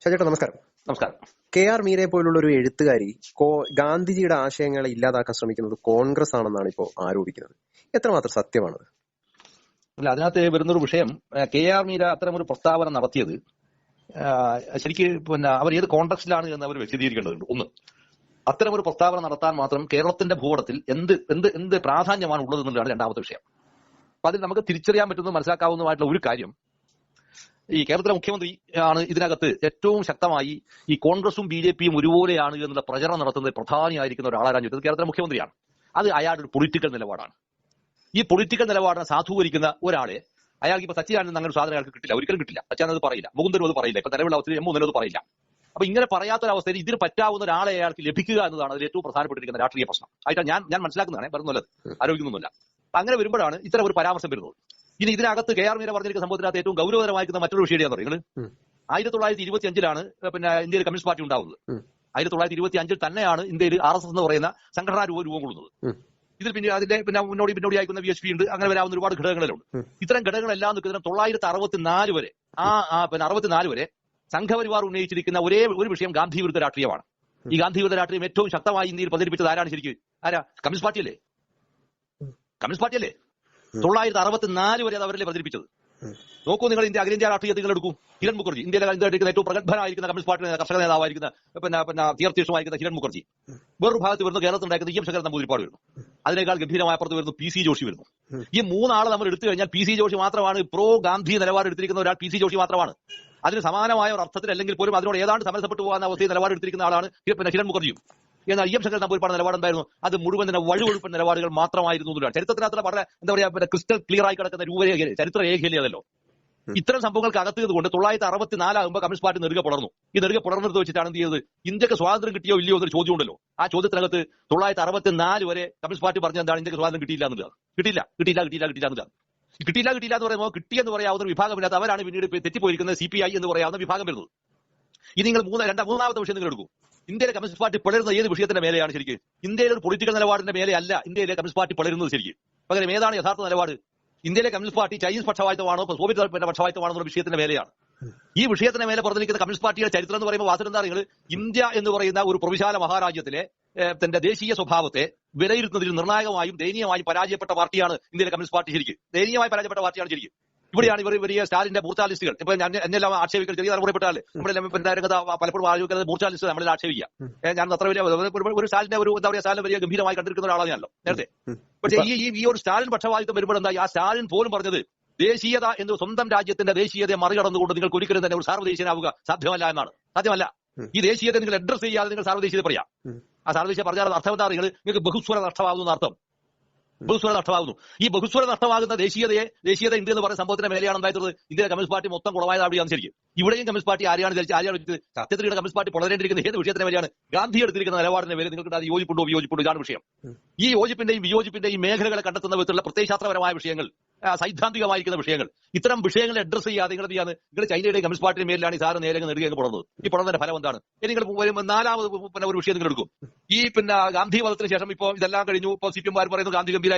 ഷാജേട്ടാ നമസ്കാരം. നമസ്കാരം. KR മീരയെ പോലുള്ള ഒരു എഴുത്തുകാരി ഗാന്ധിജിയുടെ ആശയങ്ങളെ ഇല്ലാതാക്കാൻ ശ്രമിക്കുന്നത് കോൺഗ്രസ് ആണെന്നാണ് ഇപ്പോൾ ആരോപിക്കുന്നത്. എത്രമാത്രം സത്യമാണത്? അല്ല, അതിനകത്ത് വരുന്നൊരു വിഷയം, KR മീര അത്തരമൊരു പ്രസ്താവന നടത്തിയത് ശരിക്ക് അവർ ഏത് കോൺടെക്സ്റ്റിലാണ് എന്ന് അവർ വിശദീകരിക്കേണ്ടതുണ്ട്. ഒന്ന്, അത്തരമൊരു പ്രസ്താവന നടത്താൻ മാത്രം കേരളത്തിന്റെ ഭൂപടത്തിൽ എന്ത് പ്രാധാന്യമാണ് ഉള്ളത് എന്നുള്ളതാണ് രണ്ടാമത്തെ വിഷയം. അപ്പൊ അതിൽ നമുക്ക് തിരിച്ചറിയാൻ പറ്റുന്ന മനസ്സിലാക്കാവുന്നതായിട്ടുള്ള ഒരു കാര്യം, ഈ കേരളത്തിലെ മുഖ്യമന്ത്രി ആണ് ഇതിനകത്ത് ഏറ്റവും ശക്തമായി ഈ കോൺഗ്രസും BJPയും ഒരുപോലെയാണ് എന്നുള്ള പ്രചരണം നടത്തുന്നത് പ്രധാനിയായിരിക്കുന്ന ഒരാളാരാൻ ചോദിച്ചത് കേരളത്തിലെ മുഖ്യമന്ത്രിയാണ്. അത് അയാളുടെ ഒരു പൊളിറ്റിക്കൽ നിലപാടാണ്. ഈ പൊളിറ്റിക്കൽ നിലപാടിനെ സാധൂകരിക്കുന്ന ഒരാളെ അയാൾക്ക് ഇപ്പൊ സച്ചിദാനന്ദൻ അങ്ങനെ ഒരു സാധനം അയാൾക്ക് കിട്ടില്ല, ഒരിക്കലും കിട്ടില്ല. സച്ചിദാനന്ദൻ അത് പറയില്ല, മുകുന്ദനും അത് പറയില്ല, ഇപ്പൊ നിലവിലുള്ള അവസ്ഥയിൽ M1 അത് പറയില്ല. അപ്പൊ ഇങ്ങനെ പറയാത്തൊരവസ്ഥയിൽ ഇതിന് പറ്റാവുന്ന ഒരാളെ അയാൾക്ക് ലഭിക്കുക എന്നതാണ് അതിൽ ഏറ്റവും പ്രധാനപ്പെട്ടിരിക്കുന്ന രാഷ്ട്രീയ പ്രശ്നം ആയിട്ടാണ് ഞാൻ മനസ്സിലാക്കുന്നതാണ്, വരുന്നുള്ളത് ആരോപിക്കുന്നൊന്നുമില്ല. അങ്ങനെ വരുമ്പോഴാണ് ഇത്തരം ഒരു പരാമർശം വരുന്നത്. ഇനി ഇതിനകത്ത് KR മീര പറഞ്ഞിരിക്കുന്ന സംഭവത്തിനകത്ത് ഏറ്റവും ഗൗരവകരമായിരിക്കുന്ന മറ്റൊരു വിഷയം എന്ന് പറയുന്നത് 1925 ഇന്ത്യയിൽ കമ്മ്യൂണിസ്റ്റ് പാർട്ടി ഉണ്ടാവുന്നത്. 1925 തന്നെയാണ് ഇന്ത്യയിൽ RSS എന്ന് പറയുന്ന സംഘടനാ രൂപം കൊള്ളുന്നത്. ഇതിൽ പിന്നെ അതിന്റെ മുന്നോടിയായിരിക്കുന്ന VHP ഉണ്ട്, അങ്ങനെ വരാവുന്ന ഒരുപാട് ഘടകങ്ങളുണ്ട്. ഇത്തരം ഘടകങ്ങളെല്ലാം നിൽക്കുന്ന 1964 വരെ 64 വരെ സംഘപരിവാർ ഉന്നയിച്ചിരിക്കുന്ന ഒരേ ഒരു വിഷയം ഗാന്ധി വിരുദ്ധ രാഷ്ട്രീയമാണ്. ഈ ഗാന്ധി വിരുദ്ധ രാഷ്ട്രീയം ഏറ്റവും ശക്തമായി ഇന്ത്യയിൽ പ്രചരിപ്പിച്ചത് ആരാണ്? ശരിക്കും കമ്മ്യൂണിസ്റ്റ് പാർട്ടിയല്ലേ? 1964 വരെ അത് അവരല്ലേ പ്രചരിപ്പിച്ചത്. നോക്കൂ, നിങ്ങൾ ഇന്ത്യ അഖിലേന്ത്യാ രാഷ്ട്രീയത്തിൽ നിങ്ങൾ എടുക്കൂ. ഹിരൺ മുഖർജി, ഇന്ത്യയിലെ ഏറ്റവും പ്രഗത്ഭനായിരിക്കുന്ന കമ്മ്യൂണിസ്റ്റ് പാർട്ടിയുടെ കർഷക നേതാവായിരിക്കുന്ന തീർത്ഥീക്ഷമായിരിക്കുന്ന ഹിരൺ മുഖർജി. വേറൊരു ഭാഗത്ത് വരുന്നു കേരളത്തിലുണ്ടായിരുന്ന EM ശങ്കരൻ നമ്പൂതിരിപ്പാട് വരുന്നു. അതിനേക്കാൾ ഗംഭീരമായ അപ്പുറത്ത് വരുന്നു PC ജോഷി വരുന്നു. ഈ മൂന്നാളെ നമ്മൾ എടുത്തു കഴിഞ്ഞാൽ PC ജോഷി മാത്രമാണ് പ്രോ ഗാന്ധി നിലപാട് എടുത്തിരിക്കുന്ന ഒരാൾ. PC ജോഷി മാത്രമാണ്. അതിന് സമാനമായ ഒരു അർത്ഥത്തിൽ അല്ലെങ്കിൽ പോലും അതിനോട് ഏതാണ്ട് സമരസപ്പെട്ടു പോകുന്ന അവസ്ഥയിൽ നിലപാട് എടുത്തിരിക്കുന്ന ആളാണ് ഹിരൺ മുഖർജിയും. എന്നാൽ EM ശങ്കരൻ നമ്പൂതിരിപ്പാട് നിലപാട് എന്തായിരുന്നു? അത് മുഴുവൻ തന്നെ വഴുവഴുപ്പൻ നിലപാടുകൾ മാത്രമായിരുന്നു എന്നുള്ളതാണ്. ചരിത്രത്തിനകത്തുള്ള വളരെ ക്രിസ്റ്റൽ ക്ലിയർ ആയി കിടക്കുന്ന രൂപരേഖ, ചരിത്രരേഖയിലേ അതല്ലോ. ഇത്തരം സംഭവങ്ങൾക്ക് അകത്തിയതുകൊണ്ട് 1964 ആകുമ്പോൾ കമ്മ്യൂണിസ്റ്റ് പാർട്ടി നെറുകെ പുലർന്നു. ഈ നെറുകെ പുലർന്നത് വെച്ചിട്ടാണ് എന്ത് ചെയ്തത്? ഇന്ത്യക്ക് സ്വാതന്ത്ര്യം കിട്ടിയോ ഇല്ലയോ എന്നൊരു ചോദ്യം ഉണ്ടല്ലോ. ആ ചോദ്യത്തിനകത്ത് 1964 വരെ കമ്മ്യൂണിസ്റ്റ് പാർട്ടി പറഞ്ഞ എന്താണ്? ഇന്ത്യക്ക് സ്വാതന്ത്ര്യം കിട്ടിയില്ല എന്നുള്ളത്. കിട്ടില്ല എന്ന് പറയുമ്പോൾ കിട്ടിയെന്ന് പറയാവുന്ന വിഭാഗമില്ലാത്ത അവരാണ് പിന്നീട് തെറ്റിപ്പോയിരിക്കുന്നത് CPI എന്ന് പറയാവുന്ന വിഭാഗം വരുന്നത്. ഇത് നിങ്ങൾ മൂന്നാമത്തെ വിഷയം നിങ്ങൾ എടുക്കും. ഇന്ത്യയിലെ കമ്മ്യൂണിസ്റ്റ് പാർട്ടി പിളരുന്ന ഏത് വിഷയത്തിന്റെ മേലെയാണ്? ശരിക്കും ഇന്ത്യയിലെ ഒരു പൊളിറ്റിക്കൽ നിലപാടിന്റെ മേലെ അല്ല ഇന്ത്യയിലെ കമ്മ്യൂണിസ്റ്റ് പാർട്ടി പിളരുന്നത്. ശരിക്കും പകരം ഏതാണ് യഥാർത്ഥ നിലപാട്? ഇന്ത്യയിലെ കമ്മ്യൂണിസ്റ്റ് പാർട്ടി ചൈനീസ് പക്ഷപാതിത്വമാണോ സോവിയറ്റ് പക്ഷപാതിത്വമാണോ എന്ന വിഷയത്തിന്റെ മേലെയാണ്. ഈ വിഷയത്തിന് മേലെ പറഞ്ഞിരിക്കുന്ന കമ്മ്യൂണിസ്റ്റ് പാർട്ടിയുടെ ചരിത്രം എന്ന് പറയുമ്പോൾ വാസനെന്താ ഇന്ത്യ എന്ന് പറയുന്ന ഒരു പ്രവിശാല മഹാരാജ്യത്തിലെ തന്റെ ദേശീയ സ്വഭാവത്തെ വിലയിരുത്തുന്നതിൽ നിർണായകമായും ദയനീയമായും പരാജയപ്പെട്ട പാർട്ടിയാണ് ഇന്ത്യയിലെ കമ്മ്യൂണിസ്റ്റ് പാർട്ടി. ശരിക്കും ദയനീയമായി പരാജയപ്പെട്ട പാർട്ടിയാണ്. ശരിക്കും ഇവിടെയാണ് ഇവർ വലിയ സ്റ്റാലിന്റെ മൂർച്ചാലിസ്റ്റുകൾ. ഇപ്പൊ എന്നെല്ലാം ആക്ഷേപിക്കൽ ചെറിയ തലമുറപ്പെട്ടാൽ നമ്മുടെ രംഗത്ത് പലപ്പോഴും ആലോചിക്കുന്നത് മൂർച്ചാലിസ്റ്റ് നമ്മളെ ആക്ഷേപിക്കുക. ഞാൻ അത്ര വലിയ ഒരു സ്റ്റാലിന്റെ സ്റ്റാലിനെ വലിയ ഗംഭീരമായി കണ്ടിരിക്കുന്ന ഒരാളാണല്ലോ നേരത്തെ. പക്ഷേ ഈ ഒരു സ്റ്റാലിൻ പക്ഷപാതിത്വം വരുമ്പോഴെന്താ ആ സ്റ്റാലിൻ പോലും പറഞ്ഞത് ദേശീയത എന്ന് സ്വന്തം രാജ്യത്തിന്റെ ദേശീയതയെ മറികടന്നുകൊണ്ട് നിങ്ങൾക്ക് ഒരിക്കലും തന്നെ ഒരു സാർവദേശീയനാവുക സാധ്യമല്ല എന്നാണ്. സാധ്യമല്ല. ഈ ദേശീയത നിങ്ങൾ അഡ്രസ് ചെയ്യാതെ നിങ്ങൾ സാർവദേശീയത പറയാം. ആ സാർവദേശീയ പറഞ്ഞാൽ അർത്ഥം എന്താ? നിങ്ങൾക്ക് ബഹുസ്വര നഷ്ടമാകുന്ന അർത്ഥം. ബഹുസ്വര നഷ്ടമാകുന്നു. ഈ ബഹുസ്വര നഷ്ടമാകുന്ന ദേശീയത ഇന്ത്യ എന്ന് പറയുന്ന സംഭവത്തിന്റെ മേലെയാണ് ഉണ്ടായിരുന്നത്. ഇന്ത്യയിലെ കമ്മ്യൂണിസ്റ്റ് പാർട്ടി മൊത്തം കുളമായത് അവിടെയാണ്. ശരിക്കും ഇവിടെയും കമ്മ്യൂണിസ്റ്റ് പാർട്ടി ആരെയാണ് വെച്ചത്? സത്യത്തിൽ കമ്മ്യൂണിസ്റ്റ് പാർട്ടി വളരേണ്ടിയിരിക്കുന്ന ഏത് വിഷയത്തിന്റെ മേലെയാണ്? ഗാന്ധി എടുത്തിരിക്കുന്ന നിലപാടിന്റെ മേലെ നിങ്ങൾക്ക് അത് യോജിപ്പുണ്ടോ വിയോജിപ്പുണ്ടോ? ഇതാണ് വിഷയം. ഈ യോജിപ്പിന്റെയും വിയോജിപ്പിന്റെയും മേഖലകളെ കണ്ടെത്തുന്ന വിധത്തിലുള്ള പ്രത്യയശാസ്ത്രപരമായ വിഷയങ്ങൾ, സൈദ്ധാന്തികമായിരിക്കുന്ന വിഷയങ്ങൾ, ഇത്തരം വിഷയങ്ങളെ അഡ്രസ് ചെയ്യാതെ നിങ്ങൾ ചൈനയുടെ കമ്മ്യൂണിസ്റ്റ് പാർട്ടിയുടെ മേലിലാണ് ഈ സാറ് നേരെ നെടുകെ പുറന്നത്. ഈ പുറന്നതിന്റെ ഫലം എന്താണ്? നിങ്ങൾ നാലാമത് ഒരു വിഷയം നിങ്ങൾ എടുക്കും. ഈ ഗാന്ധി വധത്തിന് ശേഷം ഇപ്പോൾ ഇതെല്ലാം കഴിഞ്ഞു. ഇപ്പോൾ CPM പറയുന്നത് ഗാന്ധി ഗംഭീരായിരുന്നു.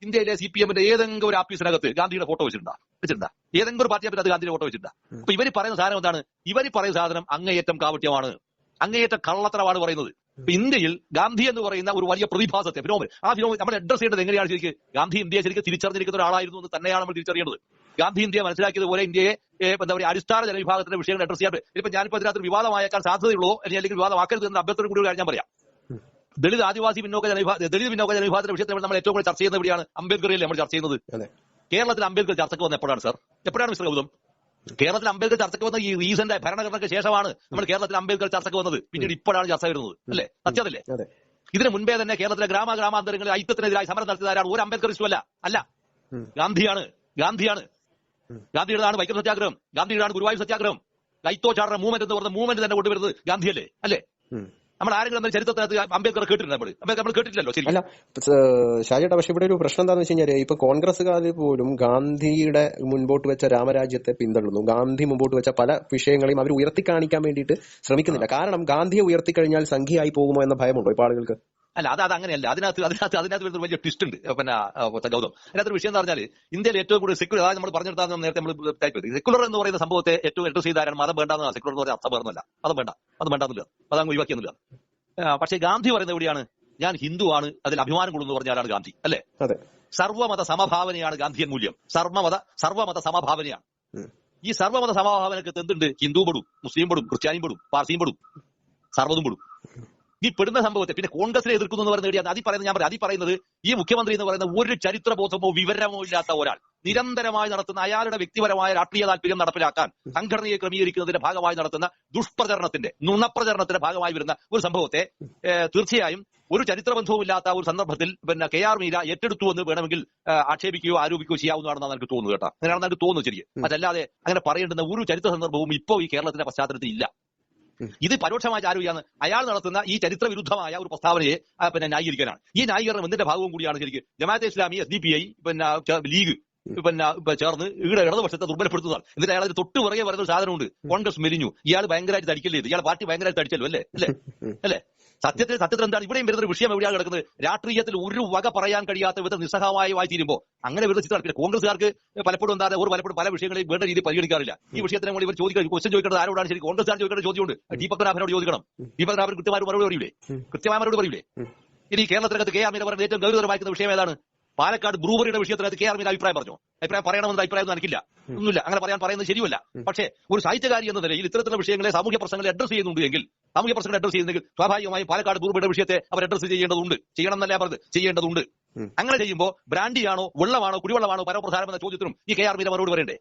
ഇന്ത്യയിലെ CPMന്റെ ഏതെങ്കിലും ഒരു ആഫീസിനകത്ത് ഗാന്ധിയുടെ ഫോട്ടോ വെച്ചിട്ടുണ്ടാ? ഏതെങ്കിലും ഒരു പാർട്ടി അത് ഗാന്ധിയുടെ ഫോട്ടോ വെച്ചിട്ടുണ്ടാ? അപ്പൊ ഇവർ പറയുന്ന സാധനം എന്താണ്? ഇവർ പറയുന്ന സാധനം അങ്ങേയറ്റം കാപട്യമാണ്, അങ്ങേയറ്റം കള്ളത്തരമാണ് പറയുന്നത്. ഇപ്പൊ ഇന്ത്യയിൽ ഗാന്ധി എന്ന് പറയുന്ന ഒരു വലിയ പ്രതിഭാസത്തെ ആ ഫിനോമിനൻ നമ്മൾ അഡ്രസ് ചെയ്യേണ്ടത് എങ്ങനെയാണ്? ശരിക്കും ഗാന്ധി ഇന്ത്യയെ ശരിക്കും തിരിച്ചറിഞ്ഞിരിക്കുന്ന ഒരാളായിരുന്നു എന്ന് തന്നെയാണ് നമ്മൾ തിരിച്ചറിയേണ്ടത്. ഗാന്ധി ഇന്ത്യയെ മനസ്സിലാക്കിയതുപോലെ ഇന്ത്യയെ അടിസ്ഥാന ജനവിഭാഗത്തിന്റെ വിഷയങ്ങൾ അഡ്രസ് ചെയ്യാൻ. ഇപ്പൊ ഞാനിപ്പോ ഇതിനകത്ത് വിവാദമായേക്കാൻ സാധ്യതയുള്ളൂ അല്ലെങ്കിൽ വിവാദമാക്കരുത് എന്ന അഭ്യർത്ഥന കൂടി ഞാൻ പറയാം. ദളിത് ആദിവാസി പിന്നോക്ക ജനവിഭാഗത്തിന്റെ വിഷയത്തിൽ നമ്മൾ ഏറ്റവും കൂടുതൽ ചർച്ച ചെയ്യുന്ന എവിടെയാണ്? അംബേദ്കറിലെ നമ്മൾ ചർച്ച ചെയ്യുന്നത്. കേരളത്തിൽ അംബേദ്കർ ചർച്ചയ്ക്ക് വന്ന എപ്പോഴാണ് സാർ? എപ്പോഴാണ് മിസ്റ്റർ ഗൗതം? കേരളത്തിൽ അംബേദ്കർ ചർച്ചയ്ക്ക് വന്ന ഈ റീസെന്റ് ഭരണഘടനയ്ക്ക് ശേഷമാണ് നമ്മൾ കേരളത്തിൽ അംബേദ്കർ ചർച്ചയ്ക്ക് വന്നത്. പിന്നീട് ഇപ്പോഴാണ് ചർച്ച വരുന്നത്. അല്ലേ? സത്യമല്ലേ? ഇതിന് മുൻപേ തന്നെ കേരളത്തിലെ ഗ്രാമാന്തരങ്ങളിൽ ഐക്യത്തിനെതിരായി സമരം നടത്തിയതാരാണ്? ഒരു അംബേദ്കറിസ്റ്റും അല്ല, ഗാന്ധിയാണ്. ഗാന്ധിയുടേതാണ് വൈക്കം സത്യാഗ്രഹം, ഗാന്ധിയുടേതാണ് ഗുരുവായൂർ സത്യാഗ്രഹം. ലൈത്തോചാരണ മൂവ്മെന്റ് എന്ന് പറഞ്ഞ മൂവ്മെന്റ് തന്നെ കൊണ്ടുവരുന്നത് ഗാന്ധിയല്ലേ? അല്ലേ? നമ്മൾ ആരെങ്കിലും ചരിത്രത്തിനകത്ത് അംബേദ്കർ കേട്ടിട്ടുണ്ട്? നമ്മൾ കേട്ടിട്ടില്ലല്ലോ. ശരി അല്ല ഷാജേട്ടാ, പക്ഷെ ഇവിടെ ഒരു പ്രശ്നം എന്താണെന്ന് വെച്ച് കഴിഞ്ഞാൽ ഇപ്പൊ കോൺഗ്രസ്സുകാർ പോലും ഗാന്ധിയുടെ മുൻപോട്ട് വെച്ച രാമരാജ്യത്തെ പിന്തള്ളുന്നു. ഗാന്ധി മുമ്പോട്ട് വെച്ച പല വിഷയങ്ങളെയും അവർ ഉയർത്തി കാണിക്കാൻ വേണ്ടിയിട്ട് ശ്രമിക്കുന്നില്ല. കാരണം ഗാന്ധിയെ ഉയർത്തിക്കഴിഞ്ഞാൽ സംഖ്യയായി പോകുമോ എന്ന ഭയമുണ്ടോ ഇപ്പൊ ആളുകൾക്ക്? അല്ല അത് അങ്ങനെയല്ല. അതിനകത്ത് വരുന്ന വലിയ ട്വിസ്റ്റ് ഉണ്ട്. പിന്നെ ഗൗതം, അതിനകത്തൊരു വിഷയം എന്ന് പറഞ്ഞാൽ ഇന്ത്യയിൽ ഏറ്റവും കൂടുതൽ സെക്യുലർ, അതായത് നമ്മൾ പറഞ്ഞെടുത്താൽ നേരത്തെ നമ്മൾ ടൈപ്പ് ചെയ്തു, സെക്യുലർ എന്ന് പറയുന്ന സംഭവത്തെ ഏറ്റവും അഡ്രസ് ചെയ്താരാണ്? മതം വേണ്ടെന്ന്. സെക്യുലർ എന്ന് പറയുന്ന അർത്ഥം വേണമെന്നല്ല, മതം വേണ്ട, അത് വേണ്ടെന്നില്ല, അതങ്ങ് ഒഴിവാക്കിയെന്നില്ല. പക്ഷേ ഗാന്ധി പറയുന്നത് എവിടെയാണ്? ഞാൻ ഹിന്ദുവാണ്, അതിൽ അഭിമാനം കൊള്ളുന്നു പറഞ്ഞാലാണ് ഗാന്ധി, അല്ലേ? സർവ്വമത സമഭാവനയാണ് ഗാന്ധിയൻ മൂല്യം. സർവ്വമത സമഭാവനയാണ്. ഈ സർവ്വമത സമഭാവനക്ക് എന്തുണ്ട്? ഹിന്ദു പെടും, മുസ്ലിം പെടും, ക്രിസ്ത്യാനിയും പെടും, പാർസിയും പെടും, സർവ്വതും പെടും. ഈ പെടുന്ന സംഭവത്തെ പിന്നെ കോൺഗ്രസിനെ എതിർക്കുന്നു എന്ന് പറയുന്നത് അതി പറയുന്നത് ഈ മുഖ്യമന്ത്രി എന്ന് പറയുന്ന ഒരു ചരിത്രബോധമോ വിവരമോ ഇല്ലാത്ത ഒരാൾ നിരന്തരമായി നടത്തുന്ന അയാളുടെ വ്യക്തിപരമായ രാഷ്ട്രീയ താല്പര്യം നടപ്പിലാക്കാൻ സംഘടനയെ ക്രമീകരിക്കുന്നതിന്റെ ഭാഗമായി നടത്തുന്ന ദുഷ്പ്രചരണത്തിന്റെ, നുണപ്രചരണത്തിന്റെ ഭാഗമായി വരുന്ന ഒരു സംഭവത്തെ തീർച്ചയായും ഒരു ചരിത്രബന്ധവുമില്ലാത്ത ഒരു സന്ദർഭത്തിൽ പിന്നെ KR മീര ഏറ്റെടുത്തു എന്ന് വേണമെങ്കിൽ ആക്ഷേപിക്കുകയോ ആരോപിക്കുകയോ ചെയ്യാവുന്നതാണെന്നാണ് എനിക്ക് തോന്നുന്നത് കേട്ടോ. അങ്ങനെയാണെന്ന് എനിക്ക് തോന്നുന്നു ശരിക്കും. അതല്ലാതെ അങ്ങനെ പറയേണ്ടുന്ന ഒരു ചരിത്ര സന്ദർഭവും ഇപ്പോൾ ഈ കേരളത്തിന്റെ പശ്ചാത്തലത്തിൽ ഇല്ല. ഇത് പരോക്ഷമായി ആരോപിക്കാന്ന് അയാൾ നടത്തുന്ന ഈ ചരിത്ര വിരുദ്ധമായ ഒരു പ്രസ്താവനയെ പിന്നെ ന്യായീകരിക്കാനാണ്. ഈ ന്യായീകരണം എന്തിന്റെ ഭാഗവും കൂടിയാണ് ശരിക്കും. ജമാഅത്തെ ഇസ്ലാമി, SDPI, പിന്നെ ലീഗ് ചേർന്ന് ഇടതുപക്ഷത്തെ ദുർബലപ്പെടുത്തുന്നതാണ്. എന്നിട്ട് അയാൾ അതിന് തൊട്ട് പുറകെ പറയുന്ന ഒരു സാധനമുണ്ട്, കോൺഗ്രസ് മെലിഞ്ഞു, ഇയാൾ ഭയങ്കരമായിട്ട് തടിക്കല്ലേ, ഇയാൾ പാർട്ടി ഭയങ്കരമായിട്ട് തടിച്ചല്ലോ, അല്ലേ? സത്യത്തിൽ എന്താണ് ഇവിടെയും വരുന്ന ഒരു വിഷയം എവിടെയാണ് കിടക്കുന്നത്? രാഷ്ട്രീയത്തിൽ ഒരു വക പറയാൻ കഴിയാത്ത വിധം നിസ്സഹായമായി തീരുമ്പോൾ അങ്ങനെ വരുന്ന ചിത്രം. കോൺഗ്രസ്സുകാർക്ക് പലപ്പോഴും പലപ്പോഴും പല വിഷയങ്ങളെയും വേണ്ട രീതിയിൽ പരിഗണിക്കാറില്ല. ഈ വിഷയത്തിനെ കൂടി ഇവർ ക്വസ്റ്റ്യൻ ചോദിക്കേണ്ടത് ആരോടാണ്? ശരി, കോൺഗ്രസ്സുകാർ ചോദിക്കേണ്ട ചോദ്യമുണ്ട്. ദീപകനാഭനോട് ചോദിക്കണം. ദീപകനാഭൻ കൃത്യമായ മറുപടി പറയൂലേ? ഇനി കേരളത്തിനകത്ത് KR മീര പറയുന്നത് ഏറ്റവും ഗൗരവമായിരിക്കുന്ന വിഷയം ഏതാണ്? പാലക്കാട് ബ്രൂവറിയുടെ വിഷയത്തിനകത്ത് KR മീര അഭിപ്രായം പറഞ്ഞു. അഭിപ്രായം പറയണമെന്ന അഭിപ്രായം എനിക്കില്ല, ഒന്നുമില്ല, അങ്ങനെ പറയുന്നത് ശരിയല്ല. പക്ഷേ ഒരു സാഹിത്യകാരി എന്ന നിലയിൽ ഇത്തരത്തിലുള്ള വിഷയങ്ങളെ, സാമൂഹ്യ പ്രശ്നങ്ങളെ അഡ്രസ് ചെയ്യുന്നുണ്ടെങ്കിൽ സ്വാഭാവികമായി പാലക്കാട് ബ്രൂവറിയുടെ വിഷയത്തെ അവർ അഡ്രസ് ചെയ്യണം എന്നല്ല പറഞ്ഞത്, ചെയ്യേണ്ടതുണ്ട്. അങ്ങനെ ചെയ്യുമ്പോൾ ബ്രാൻഡിയാണോ വെള്ളമാണോ കുടിവെള്ളമാണോ പരമപ്രധാനമെന്ന ചോദ്യത്തിനും ഈ KR മീര മറുപടി പറയണ്ടേ?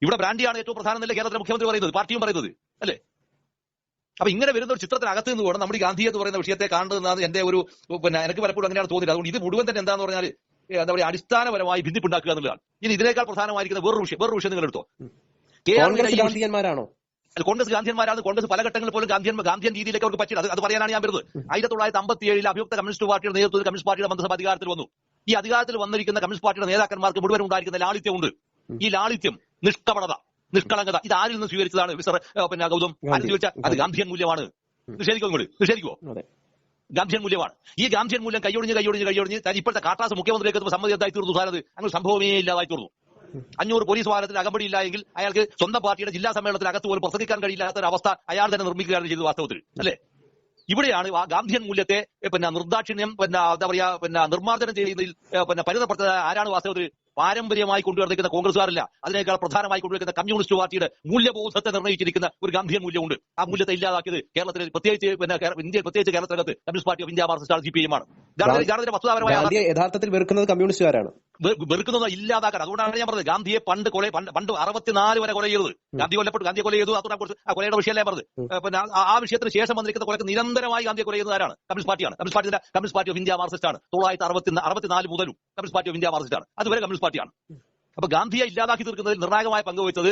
ഇവിടെ ബ്രാൻഡിയാണ് ഏറ്റവും പ്രധാനം എന്നല്ലേ കേരളത്തിലെ മുഖ്യമന്ത്രി പറയുന്നത്, പാർട്ടിയും പറയുന്നത്, അല്ലേ? അപ്പൊ ഇങ്ങനെ വരുന്ന ഒരു ചിത്രത്തിനകത്ത് നിന്ന് വേണം നമ്മൾ ഈ ഗാന്ധി എന്ന് പറയുന്ന വിഷയത്തെ കാണുന്നതെന്നാണ് എന്റെ ഒരു എനിക്ക് പലപ്പോഴും അങ്ങനെയാണ് തോന്നിയത്. അതുകൊണ്ട് ഇത് മുഴുവൻ തന്നെ എന്താന്ന് പറഞ്ഞാൽ എന്താ പറയുക, അടിസ്ഥാനപരമായി ഭിന്നിപ്പുണ്ടാക്കുക എന്നുള്ളതാണ്. ഇനി ഇതിനേക്കാൾ പ്രധാനമായിരിക്കുന്ന വേറൊരു വിഷയം നിങ്ങൾ എടുത്തോ. ഗാന്ധിയന്മാരാണോ? കോൺഗ്രസ് ഗാന്ധിയന്മാരാണ്. കോൺഗ്രസ് പല ഘട്ടങ്ങളിൽ പോലും ഗാന്ധിയൻ രീതിയിലേക്ക് അവർക്ക് പറ്റില്ല. അത് പറയാനാണ് ഞാൻ വരുന്നത്. 1957 അഭിയുക്ത കമ്മ്യൂണിസ്റ്റ് പാർട്ടിയുടെ നേതൃത്വത്തിൽ കമ്മ്യൂണിസ്റ്റ് പാർട്ടിയുടെ മന്ത്രിസഭ അധികാരത്തിൽ വന്നു. ഈ അധികാരത്തിൽ വന്നിരിക്കുന്ന കമ്മ്യൂണിസ്റ്റ് പാർട്ടിയുടെ നേതാക്കന്മാർക്ക് മുഴുവൻ ഉണ്ടായിരിക്കുന്ന ലാളിത്യമുണ്ട്. ഈ ലാളിത്യം, നിഷ്കളങ്കത ഇത് ആരിൽ നിന്ന് സ്വീകരിച്ചതാണ് മിസ്റ്റർ പിന്നെ ഗൗതം? ആര് ചോദിച്ചാൽ അത് ഗാന്ധിയൻ മൂല്യമാണ്. നിഷേധിക്കുമോ? ഗാന്ധിയൻ മൂല്യമാണ്. ഈ ഗാന്ധിയൻ മൂല്യം കൈയൊഴിഞ്ഞ് ഇപ്പോഴത്തെ കാട്ടാസ് മുഖ്യമന്ത്രിയിലേക്ക് സമ്മതി എന്തായി തീർന്നു? സാധനം അങ്ങനെ സംഭവമേ ഇല്ലാതായി തീർന്നു. 500 പോലീസ് വാഹനത്തിൽ അകമ്പടി ഇല്ലായെങ്കിൽ അയാൾക്ക് സ്വന്തം പാർട്ടിയുടെ ജില്ലാ സമ്മേളനത്തിൽ അകത്ത് പോലും പ്രസംഗിക്കാൻ കഴിയില്ലാത്ത ഒരു അവസ്ഥ അയാൾ തന്നെ നിർമ്മിക്കുകയാണ് ചെയ്തത് വാസ്തവത്തിൽ, അല്ലേ? ഇവിടെയാണ് ആ ഗാന്ധിയൻ മൂല്യത്തെ നിർദാക്ഷിണ്യം എന്താ പറയാ നിർമ്മാർജ്ജനം ചെയ്യുന്നതിൽ പരിതപ്പെടുത്തുന്ന ആരാണ് വാസ്തവത്തിൽ? പാരമ്പര്യമായി കൊണ്ടുവന്നിരിക്കുന്ന കോൺഗ്രസ്സുകാരില്ല, അതിനേക്കാൾ പ്രധാനമായി കൊണ്ടുവരുന്ന കമ്മ്യൂണിസ്റ്റ് പാർട്ടിയുടെ മൂല്യബോധത്തെ നിർണ്ണയിച്ചിരിക്കുന്ന ഒരു ഗാന്ധിയൻ മൂല്യമുണ്ട്. ആ മൂല്യത്തെ ഇല്ലാതാക്കിയത് കേരളത്തിൽ, പ്രത്യേകിച്ച് ഇന്ത്യയിൽ, പ്രത്യേകിച്ച് കേരളത്തിനകത്ത് communist party of India Marxist CPM ആണ്. വസ്തുതാപരമായ യഥാർത്ഥത്തിൽ വെറുക്കുന്നത് കമ്മ്യൂണിസ്റ്റുകാരാണ്. വെറുക്കുന്നത് ഇല്ലാതാക്കാൻ. അതുകൊണ്ടാണ് ഞാൻ പറഞ്ഞത് ഗാന്ധിയെ പണ്ട് 64 വരെ കൊല ചെയ്തത്. ഗാന്ധിയെ കൊല ചെയ്തു. അതുകൊണ്ട് ആ കൊലയുടെ വിഷയമല്ലേ പറഞ്ഞത്. ആ വിഷയത്തിന് ശേഷം വന്നിരിക്കുന്ന കൊലക്ക് നിരന്തരമായി ഗാന്ധിയെ കൊല ചെയ്യുന്നവരാണ് കമ്മ്യൂണിസ്റ്റ് പാർട്ടിയാണ്. Communist party of India Marxist ആണ്. 1964 മുതലും communist party of India Marxist ആണ്. അതുവരെ കമ്മ്യൂണിസ്റ്റ് പാർട്ടിയാണ്. അപ്പൊ ഗാന്ധിയെ ഇല്ലാതാക്കി തീർക്കുന്നതിൽ നിർണായകമായ പങ്കുവച്ചത്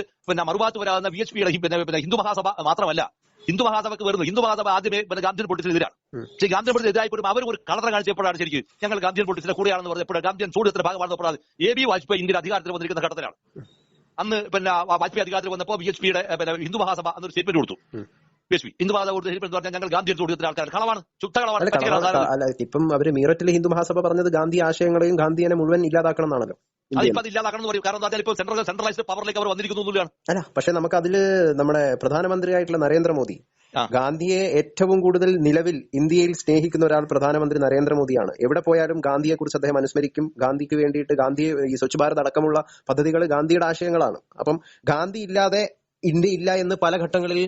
മറുഭാഗത്ത് വരാവുന്ന VHPയുടെ ഹിന്ദു മഹാസഭ മാത്രമല്ല. ഹിന്ദു മഹാസഭയ്ക്ക് വരുന്നത്, ഹിന്ദു മഹാസഭ ആദ്യമേ ഗാന്ധിയൻ പൊളിറ്റിക്സിനെതിരാണ്. പക്ഷേ ഗാന്ധിയൻ പൊളിറ്റിക്സിനെതിരായപ്പോഴും അവർ ഒരു കളർ കാണിച്ചപ്പോഴാണ് ശരിക്കും ഞങ്ങൾ ഗാന്ധിയൻ പൊളിറ്റിക്സിന്റെ കൂടെയാണെന്ന് പറഞ്ഞപ്പോൾ ഗാന്ധിയൻ സൂര്യത്തിന്റെ ഭാഗമാണെന്ന് പറഞ്ഞാൽ AB വാജ്പേയി ഇന്ത്യൻ അധികാരത്തിൽ വന്നിരിക്കുന്ന ഘട്ടത്തിലാണ്. അന്ന് വാജ്പേയി അധികാരത്തിൽ വന്നപ്പോൾ VHPയുടെ ഹിന്ദു മഹാസഭ എന്നൊരു സ്റ്റേറ്റ്മെന്റ് കൊടുത്തു. ഹിന്ദു മഹാസഭ കൊടുത്ത സ്റ്റേറ്റ്മെന്റ് പറഞ്ഞാൽ ഞങ്ങൾ ഗാന്ധിയൻ സൂര്യത്തിന്റെ ആൾക്കാർ. കളവാണ്, ശുദ്ധ കളവാണ്. ഇപ്പം അവര് മീററ്റിലെ ഹിന്ദു മഹാസഭ പറഞ്ഞത് ഗാന്ധി ആശയങ്ങളെയും ഗാന്ധിയനെ മുഴുവൻ ഇല്ലാതാക്കണം എന്നാണല്ലോ. അതിപ്പോ ഇല്ലാതാക്കണം എന്ന് പറയും. കാരണം ഇപ്പോൾ സെൻട്രലൈസ്ഡ് പവറിലേക്ക് അവർ വന്നിരിക്കുന്നു. അല്ല, പക്ഷെ നമുക്ക് അതില് നമ്മുടെ പ്രധാനമന്ത്രിയായിട്ടുള്ള നരേന്ദ്രമോദി, ഗാന്ധിയെ ഏറ്റവും കൂടുതൽ നിലവിൽ ഇന്ത്യയിൽ സ്നേഹിക്കുന്ന ഒരാൾ പ്രധാനമന്ത്രി നരേന്ദ്രമോദിയാണ്. എവിടെ പോയാലും ഗാന്ധിയെ കുറിച്ച് അദ്ദേഹം അനുസ്മരിക്കും. ഗാന്ധിക്ക് വേണ്ടിയിട്ട് ഗാന്ധിയെ, ഈ സ്വച്ഛ് ഭാരത് അടക്കമുള്ള പദ്ധതികൾ ഗാന്ധിയുടെ ആശയങ്ങളാണ്. അപ്പം ഗാന്ധി ഇല്ലാതെ ഇന്ത്യ ഇല്ല എന്ന് പല ഘട്ടങ്ങളിൽ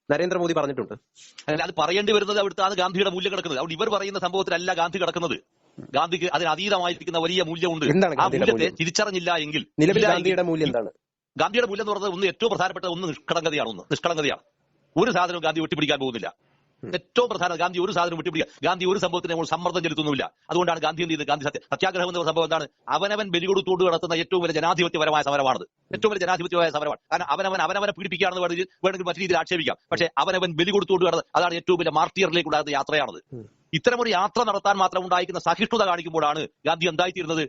നരേന്ദ്രമോദി പറഞ്ഞിട്ടുണ്ട്. അത് പറയേണ്ടി വരുന്നത് അവിടുത്തെ ഗാന്ധിയുടെ മൂല്യം കിടക്കുന്നത്. അവിടെ ഇവർ പറയുന്ന സംഭവത്തിലല്ല ഗാന്ധി കിടക്കുന്നത്. ഗാന്ധിക്ക് അതിന് അതീതമായിരിക്കുന്ന വലിയ മൂല്യമുണ്ട്. ആ മൂല്യത്തെ തിരിച്ചറിഞ്ഞില്ല എങ്കിൽ ഗാന്ധിയുടെ മൂല്യം എന്താണ്? ഗാന്ധിയുടെ മൂല്യം എന്ന് പറയുന്നത് ഏറ്റവും പ്രധാനപ്പെട്ട നിഷ്കളങ്കതയാണ്. ഒരു സാധനവും ഗാന്ധി വിട്ടുപിടിക്കാൻ പോകുന്നില്ല. ഏറ്റവും പ്രധാനം ഗാന്ധി ഒരു സാധനം വിട്ടുപിടിക്കുക. ഗാന്ധി ഒരു സംഭവത്തിന് സമ്മർദ്ദം ചെലുത്തുന്നില്ല. അതുകൊണ്ടാണ് ഗാന്ധി എന്ത് ചെയ്തത്? ഗാന്ധി സത്യാഗ്രഹം എന്ന സംഭവം എന്താണ്? അവനവൻ ബലികൊടുത്തുകൊണ്ട് നടത്തുന്ന ഏറ്റവും വലിയ ജനാധിപത്യപരമായ സമരമാണത്. ഏറ്റവും വലിയ ജനാധിപത്യപരമായ സമരമാണ്. കാരണം അവനവനെ പീഡിപ്പിക്കുകയാണെന്ന് വേണമെങ്കിൽ മറ്റു രീതിയിൽ ആക്ഷേപിക്കാം. പക്ഷേ അവനവൻ ബലി കൊടുത്തുകൊണ്ട് നടന്നത് അതാണ് ഏറ്റവും വലിയ മാർട്ടിയറിലേക്ക് ഉണ്ടാകുന്ന യാത്രയാണത്. ഇത്തരമൊരു യാത്ര നടത്താൻ മാത്രം ഉണ്ടായിരിക്കുന്ന സഹിഷ്ണുത കാണിക്കുമ്പോഴാണ് ഗാന്ധി എന്തായിത്തീരുന്നത്?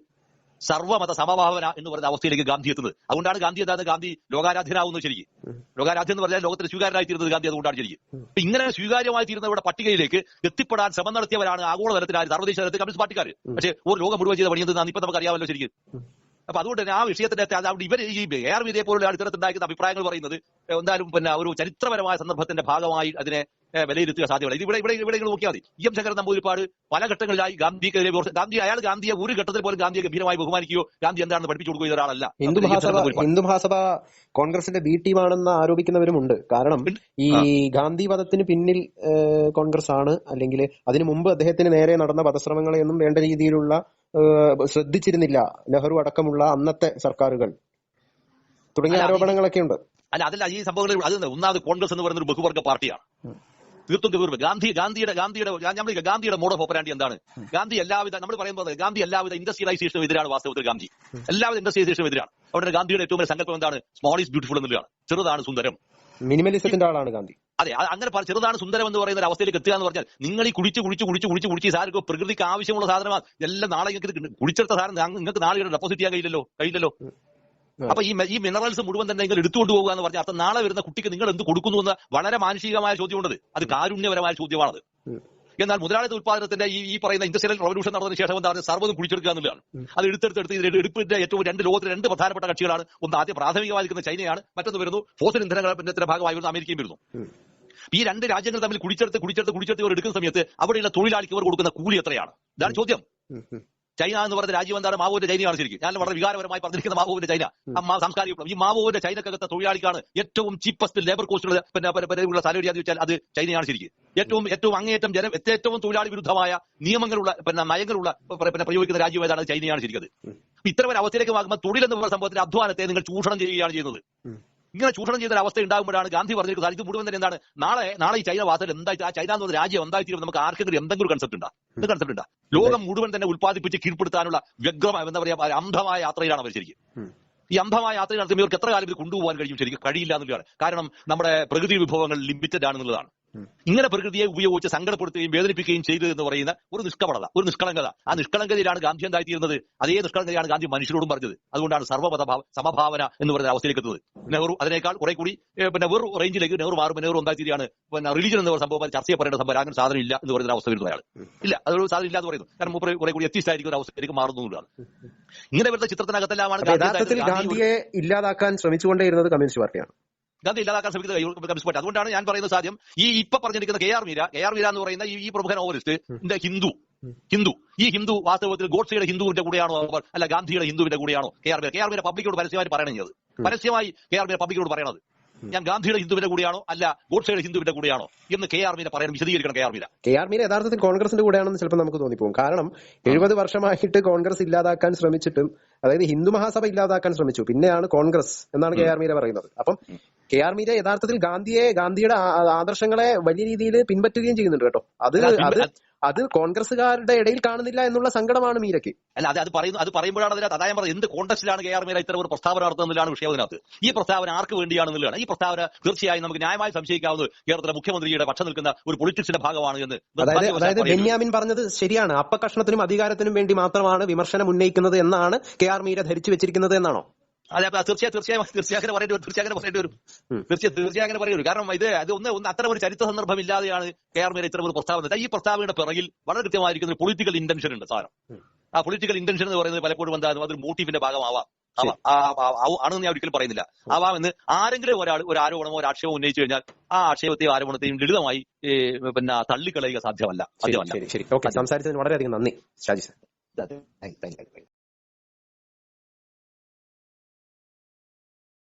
സർവ്വമത സമഭാവന എന്ന് പറയുന്ന അവസ്ഥയിലേക്ക് ഗാന്ധി എത്തുന്നത്. അതുകൊണ്ടാണ് ഗാന്ധി എന്താണ് ഗാന്ധി ലോകാരാധ്യനാവുന്നത്. ശരിക്കും ലോകാരാധ്യം എന്ന് പറഞ്ഞാൽ ലോകത്തിന് സ്വീകാര്യനായി തീരുന്നത് ഗാന്ധി അതുകൊണ്ടാണ് ശരിക്കും. ഇങ്ങനെ സ്വീകാര്യമായി തീരുന്നവരുടെ പട്ടികയിലേക്ക് എത്തിപ്പെടാൻ ശ്രമം നടത്തിയവരാണ് ആഗോളതലത്തിൽ സർവ്വദേശ തലത്തിൽ കമ്മ്യൂണിസ്റ്റ് പാർട്ടിക്കാർ. പക്ഷേ ഒരു ലോകം മുഴുവൻ ചെയ്ത പണിയെന്താണ് ഇപ്പൊ നമുക്ക് അറിയാമല്ലോ ശരിക്കും. അപ്പൊ അതുകൊണ്ട് തന്നെ ആ വിഷയത്തിന്റെ ഇവർ ഈ AR വിജയെ പോലുള്ള അടുത്തിടത്തുണ്ടാക്കുന്ന അഭിപ്രായങ്ങൾ പറയുന്നത് എന്തായാലും ഒരു ചരിത്രപരമായ സന്ദർഭത്തിന്റെ ഭാഗമായി അതിനെ വിലയിരുത്തുക സാധ്യമല്ല. ഇത് ഇവിടെ നോക്കിയാൽ മതി. EM ശങ്കരൻ നമ്പൂതിരിപ്പാട് പല ഘട്ടങ്ങളിലായി ഗാന്ധിക്കെതിരെ അയാൾ ഗാന്ധിയെ ഒരു ഘട്ടത്തിൽ പോലും ഗാന്ധിയെ ഗംഭീരമായി ബഹുമാനിക്കുകയോ ഗാന്ധി എന്താണെന്ന് പഠിപ്പിച്ചു കൊടുക്കുകയോ ഒരാളല്ല. ഹിന്ദു മഹാസഭ കോൺഗ്രസിന്റെ ബി ടീമാണെന്ന് ആരോപിക്കുന്നവരുമുണ്ട്. കാരണം ഈ ഗാന്ധി വധത്തിന് പിന്നിൽ കോൺഗ്രസ് ആണ്, അല്ലെങ്കിൽ അതിനു മുമ്പ് അദ്ദേഹത്തിന് നേരെ നടന്ന വധശ്രമങ്ങളെയൊന്നും വേണ്ട രീതിയിലുള്ള ശ്രദ്ധിച്ചിരുന്നില്ല നെഹ്റു അടക്കമുള്ള അന്നത്തെ സർക്കാരുകൾ തുടങ്ങിയ ആരോപണങ്ങളൊക്കെ ഉണ്ട്. അല്ല, അതല്ല ഈ സംഭവങ്ങൾ. അത് ഒന്നാമത് കോൺഗ്രസ് എന്ന് പറയുന്ന ഒരു ബഹുവർഗ പാർട്ടിയാണ്. തീർത്തും ഗാന്ധിയുടെ മോഡ് ഓഫ് ഓപ്പറാൻഡി എന്താണ്? ഗാന്ധി എല്ലാവിധ നമ്മൾ പറയുമ്പോൾ ഗാന്ധി എല്ലാവിധ ഇൻഡസ്ട്രിയലൈസേഷനും എതിരാണ്. വാസ്തവത്തിൽ ഗാന്ധി എല്ലാവിധ ഇൻഡസ്ട്രിയലൈസേഷനും എതിരാണ്. അവിടെ ഗാന്ധിയുടെ ഏറ്റവും വലിയ സങ്കല്പം എന്താണ്? സ്മോൾ ഈസ് ബ്യൂട്ടിഫുൾ എന്നുള്ളതാണ്. ചെറുതാണ് സുന്ദരം. മിനിമലിസത്തിന്റെ ആളാണ് ഗാന്ധി. അതെ, അങ്ങനെ ചെറുതാണ് സുന്ദരം എന്ന് പറയുന്ന ഒരു അവസ്ഥയിലേക്ക് എത്തുക എന്ന് പറഞ്ഞാൽ നിങ്ങൾ ഈ കുടിച്ച് സാധനം പ്രകൃതിക്ക് ആവശ്യമുള്ള സാധനമാണ്. എല്ലാം നാളെ നിങ്ങൾക്ക് കുടിച്ചെടുത്ത സാധനം നിങ്ങൾക്ക് നാളെ ഡെപ്പോസിറ്റ് ചെയ്യാൻ കഴിയില്ലല്ലോ. അപ്പൊ ഈ മിനറൽസ് മുഴുവൻ തന്നെ നിങ്ങൾ എടുത്തുകൊണ്ട് പോകുക എന്ന് പറഞ്ഞാൽ അർത്ഥം നാളെ വരുന്ന കുട്ടിക്ക് നിങ്ങൾ എന്ത് കൊടുക്കുന്നു എന്ന വളരെ മാനുഷികമായ ചോദ്യമുണ്ടത്. അത് കാരുണ്യപരമായ ചോദ്യമാണത്. എന്നാൽ മുതലാളിത്ത ഉത്പാദനത്തിന്റെ ഈ പറയുന്ന ഇൻഡസ്ട്രിയൽ റവല്യൂഷൻ നടന്നതിന് ശേഷം എന്താ പറയുക? സർവ്വതും കുടിച്ചെടുക്കുക എന്നുള്ളതാണ്. അത് എടുത്തെടുത്ത് എടുപ്പിന്റെ ഏറ്റവും ലോകത്തിലെ രണ്ട് പ്രധാനപ്പെട്ട കക്ഷികളാണ്. ഒന്ന് ആദ്യം പ്രാഥമികമായി നിൽക്കുന്ന ചൈനയാണ്, മറ്റൊന്ന് വരുന്നു ഫോസിൽ ഇന്ധനത്തിന്റെ ഭാഗമായി വരുന്ന അമേരിക്കയും വരുന്നു. ഈ രണ്ട് രാജ്യങ്ങൾ തമ്മിൽ കുടിച്ചെടുത്ത് ഇവർ എടുക്കുന്ന സമയത്ത് അവിടെയുള്ള തൊഴിലാളിക്ക് ഇവർ കൊടുക്കുന്ന കൂലി എത്രയാണ്? ഇതാണ് ചോദ്യം. ചൈന എന്ന് പറയുന്ന രാജ്യം എന്താണ്? മാവോന്റെ ചൈനയാണ് ശരിക്കും. ഞാൻ വളരെ വികാരപരമായി പറഞ്ഞിരിക്കുന്ന മാവോന്റെ ചൈന, സാംസ്കാരിക വിപ്ലവം. ഈ മാവോന്റെ ചൈനക്കകത്തെ തൊഴിലാളിക്കാണ് ഏറ്റവും ചീപ്പസ്റ്റ് ലേബർ കോസ്റ്റുള്ള സാലറി എന്ന് വെച്ചാൽ അത് ചൈനയാണ് ശരിക്കും. ഏറ്റവും അങ്ങേയറ്റം ഏറ്റവും തൊഴിലാളി വിരുദ്ധമായ നിയമങ്ങളുള്ള നയങ്ങളുള്ള പ്രയോഗിക്കുന്ന രാജ്യം ഏതാണ്? ചൈനയാണ് ശരിക്കും. ഇത്തരം ഒരു അവസ്ഥയിലേക്ക് ആകുമ്പോൾ തൊഴിലെന്ന് പറയുന്ന സംഭവത്തിന്റെ അധ്വാനത്തെ നിങ്ങൾ ചൂഷണം ചെയ്യുകയാണ് ചെയ്യുന്നത്. ഇങ്ങനെ ചൂഷണം ചെയ്യുന്ന അവസ്ഥ ഉണ്ടാകുമ്പോഴാണ് ഗാന്ധി പറഞ്ഞിരിക്കുന്നത് ഇത് മുഴുവൻ തന്നെ എന്താണ്? നാളെ ഈ ചൈന വാസൽ എന്തായിട്ട് ആ ചൈന എന്ന് പറഞ്ഞ രാജ്യം എന്തായിത്തീരും നമുക്ക് ആർക്കെങ്കിലും എന്തെങ്കിലും കൺസെപ്റ്റ് ഉണ്ടാ? ലോകം മുഴുവൻ തന്നെ ഉത്പാദിപ്പിച്ച് കീഴ്പ്പെടുത്താനുള്ള വ്യഗ്രമായ എന്താ പറയാ അന്ധമായ യാത്രയിലാണ് അവർ ശരിക്കും. ഈ അന്ധമായ യാത്ര നടത്തുമ്പോൾ ഇവർക്ക് എത്ര കാലം ഇത് കൊണ്ടുപോകാൻ കഴിയും? ശരിക്കും കഴിയില്ല എന്നുള്ളതാണ്. കാരണം നമ്മുടെ പ്രകൃതി വിഭവങ്ങൾ ലിമിറ്റഡ് ആണെന്നുള്ളതാണ്. ഇങ്ങനെ പ്രകൃതിയെ ഉപയോഗിച്ച് സങ്കടപ്പെടുത്തുകയും വേദനിപ്പിക്കുകയും ചെയ്തു എന്ന് പറയുന്ന ഒരു നിഷ്കളങ്കത. ആ നിഷ്കളങ്കതയിലാണ് ഗാന്ധി എന്തായിത്തീരുന്നത്. അതേ നിഷ്കളങ്കതയാണ് ഗാന്ധി മനുഷ്യരോടും പറഞ്ഞത്. അതുകൊണ്ടാണ് സർവ്വമത സമഭാവന എന്ന് പറയുന്ന അവസ്ഥയിലേക്ക് എത്തുന്നത്. നെഹ്റു അതിനേക്കാൾ കുറെ കൂടി വേറൊരു റേഞ്ചിലേക്ക് നെഹ്റു മാറുമ്പോൾ നെഹ്റു എന്തായിത്തീരാണ് റിലീജൻ എന്ന സംഭവം ചർച്ച ചെയ്യപ്പെടേണ്ട സംഭവം അങ്ങനെ സാധനം ഇല്ല എന്ന് പറയുന്ന അവസ്ഥ വരുന്ന അയാൾ ഇല്ല, അതൊരു സാധനം ഇല്ല എന്ന് പറയുന്നു. കാരണം മൂപ്പര് കുറെ കൂടി എത്തിച്ചായിരിക്കും ഒരു അവസ്ഥയിലേക്ക് മാറുന്നതാണ്. ഇങ്ങനെ വരുന്ന ചിത്രത്തിനകത്തെല്ലാമാണ് ഗാന്ധിയെ ഇല്ലാതാക്കാൻ ശ്രമിച്ചുകൊണ്ടേയിരുന്നത് കമ്മ്യൂണിസ്റ്റ് പാർട്ടിയാണ്. ഗാന്ധി ഇല്ലാതാക്കാൻ ശ്രമിക്കുന്നത് കമ്മ്യൂണിസ്റ്റ് പാർട്ടി. അതുകൊണ്ടാണ് ഞാൻ പറയുന്നത് സാധ്യം ഈ ഇപ്പൊ പറഞ്ഞിരിക്കുന്ന KR മീര എന്ന് പറയുന്ന ഈ പ്രമുഖ നോവലിസ്റ്റ് ഹിന്ദു ഈ ഹിന്ദു വാസ്തവത്തിൽ ഗോഡ്സെയുടെ ഹിന്ദുവിന്റെ കൂടെയാണോ അല്ല ഗാന്ധിയുടെ ഹിന്ദുവിന്റെ കൂടെയാണോ KR മീര പബ്ലിക്കോട് പരസ്യമായി പറയണത്? പരസ്യമായി KR മീര പബ്ലിക്കോട് പറയണത് ഞാൻ ഗാന്ധിയുടെ ഹിന്ദുവിന്റെ കൂടെയാണോ അല്ല ഗോഡ്സെയുടെ ഹിന്ദുവിന്റെ കൂടെയാണോ എന്ന് KR മീര പറയാൻ വിശദീകരിക്കണം. KR മീര യഥാർത്ഥത്തിൽ കോൺഗ്രസിന്റെ കൂടെയാണെന്ന് ചിലപ്പോൾ നമുക്ക് തോന്നിപ്പോകും. കാരണം 70 വർഷമായിട്ട് കോൺഗ്രസ് ഇല്ലാതാക്കാൻ ശ്രമിച്ചിട്ടും, അതായത് ഹിന്ദു മഹാസഭ ഇല്ലാതാക്കാൻ ശ്രമിച്ചു, പിന്നെയാണ് കോൺഗ്രസ് എന്നാണ് KR മീര പറയുന്നത്. അപ്പം KR മീര യഥാർത്ഥത്തിൽ ഗാന്ധിയുടെ ആദർശങ്ങളെ വലിയ രീതിയിൽ പിൻപറ്റുകയും ചെയ്യുന്നുണ്ട് കേട്ടോ. അത് കോൺഗ്രസുകാരുടെ ഇടയിൽ കാണുന്നില്ല എന്നുള്ള സങ്കടമാണ് മീരയ്ക്ക്. അല്ല, അത് പറയുമ്പോഴാണ് അതിനകത്ത് അതായത് പറഞ്ഞത് എന്ത് കോൺടെസ്റ്റിലാണ് KR മീര ഇത്തരം ഒരു പ്രസ്താവന നടത്തുന്നതിലാണ് വിഷയം. അതിനകത്ത് ഈ പ്രസ്താവന ആർക്ക് വേണ്ടിയാണെന്നുള്ളതാണ്. ഈ പ്രസ്താവന തീർച്ചയായും നമുക്ക് ന്യായമായി സംശയിക്കാവുന്നത് കേരളത്തിലെ മുഖ്യമന്ത്രിയുടെ പക്ഷം നിൽക്കുന്ന ഒരു പൊളിറ്റിക്സിന്റെ ഭാഗമാണ് എന്ന്. അതായത് ബെന്യാമിൻ പറഞ്ഞത് ശരിയാണ്. അപ്പകഷ്ണത്തിനും അധികാരത്തിനും വേണ്ടി മാത്രമാണ് വിമർശനം ഉന്നയിക്കുന്നത് എന്നാണ് KR മീര ധരിച്ചു വെച്ചിരിക്കുന്നത് എന്നാണോ? അതെ, തീർച്ചയായും അങ്ങനെ പറയേണ്ടി വരും. കാരണം ഇത് ഒന്ന് അത്തരം ഒരു ചരിത്ര സന്ദർഭം ഇല്ലാതെയാണ് KR മീര ഇത്തരം ഒരു പ്രസ്താവന. ഈ പ്രസ്താവനയുടെ പിറകിൽ വളരെ കൃത്യമായിരിക്കുന്ന പൊളിറ്റിക്കൽ ഇന്റൻഷൻ ഉണ്ട് സാധനം. ആ പൊളിറ്റിക്കൽ ഇന്റൻഷൻ എന്ന് പറയുന്നത് പലപ്പോഴും എന്താകും അതൊരു മോട്ടീവിന്റെ ഭാഗമാവാം ആണെന്ന് ഞാൻ ഒരിക്കലും പറയുന്നില്ല. ആവാമെന്ന് ആരെങ്കിലും ഒരു ആരോപണമോ ഒരു ആക്ഷേപമോ ഉന്നയിച്ചു കഴിഞ്ഞാൽ ആ ആക്ഷേപത്തെയും ആരോപണത്തെയും ലളിതമായി തള്ളിക്കളയുക സാധ്യമല്ല. ശരി, സംസാരിച്ചതിന് വളരെയധികം നന്ദി ഷാജി സർ.